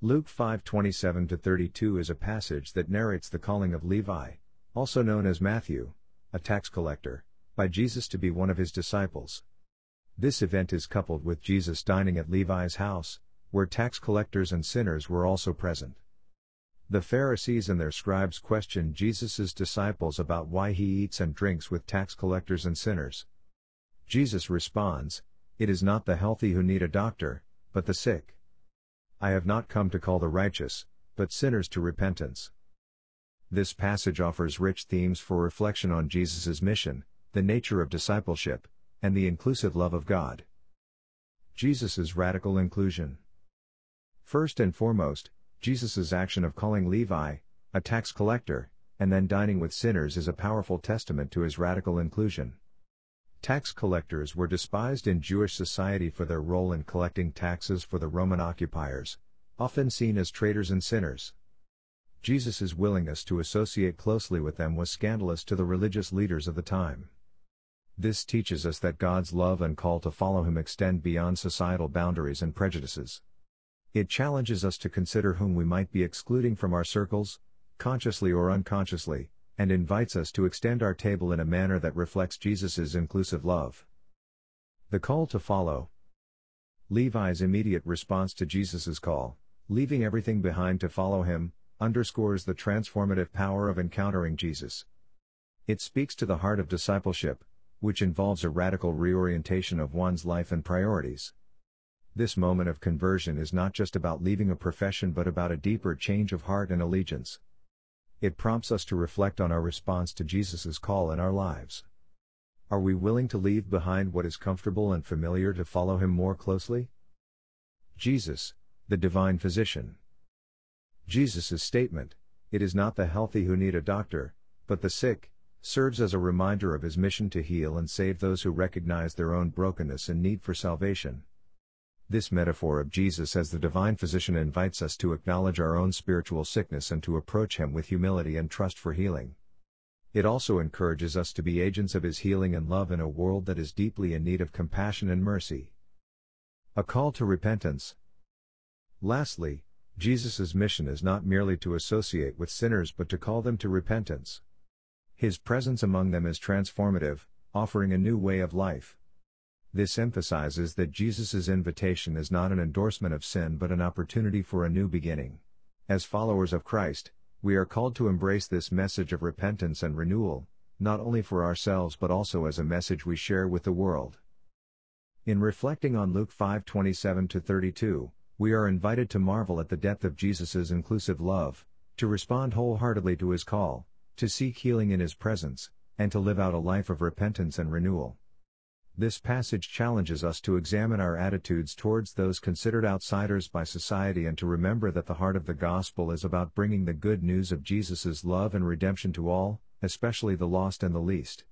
Luke 5:27-32 is a passage that narrates the calling of Levi, also known as Matthew, a tax collector, by Jesus to be one of his disciples. This event is coupled with Jesus dining at Levi's house, where tax collectors and sinners were also present. The Pharisees and their scribes questioned Jesus' disciples about why he eats and drinks with tax collectors and sinners. Jesus responds, "It is not the healthy who need a doctor, but the sick. I have not come to call the righteous, but sinners to repentance." This passage offers rich themes for reflection on Jesus' mission, the nature of discipleship, and the inclusive love of God. Jesus' radical inclusion. First and foremost, Jesus' action of calling Levi, a tax collector, and then dining with sinners is a powerful testament to his radical inclusion. Tax collectors were despised in Jewish society for their role in collecting taxes for the Roman occupiers, often seen as traitors and sinners. Jesus' willingness to associate closely with them was scandalous to the religious leaders of the time. This teaches us that God's love and call to follow him extend beyond societal boundaries and prejudices. It challenges us to consider whom we might be excluding from our circles, consciously or unconsciously, and invites us to extend our table in a manner that reflects Jesus' inclusive love. The call to follow. Levi's immediate response to Jesus' call, leaving everything behind to follow him, underscores the transformative power of encountering Jesus. It speaks to the heart of discipleship, which involves a radical reorientation of one's life and priorities. This moment of conversion is not just about leaving a profession but about a deeper change of heart and allegiance. It prompts us to reflect on our response to Jesus' call in our lives. Are we willing to leave behind what is comfortable and familiar to follow him more closely? Jesus, the divine physician. Jesus' statement, "It is not the healthy who need a doctor, but the sick," serves as a reminder of his mission to heal and save those who recognize their own brokenness and need for salvation. This metaphor of Jesus as the divine physician invites us to acknowledge our own spiritual sickness and to approach him with humility and trust for healing. It also encourages us to be agents of his healing and love in a world that is deeply in need of compassion and mercy. A call to repentance. Lastly, Jesus' mission is not merely to associate with sinners but to call them to repentance. His presence among them is transformative, offering a new way of life. This emphasizes that Jesus' invitation is not an endorsement of sin but an opportunity for a new beginning. As followers of Christ, we are called to embrace this message of repentance and renewal, not only for ourselves but also as a message we share with the world. In reflecting on Luke 5:27-32, we are invited to marvel at the depth of Jesus' inclusive love, to respond wholeheartedly to his call, to seek healing in his presence, and to live out a life of repentance and renewal. This passage challenges us to examine our attitudes towards those considered outsiders by society and to remember that the heart of the gospel is about bringing the good news of Jesus' love and redemption to all, especially the lost and the least.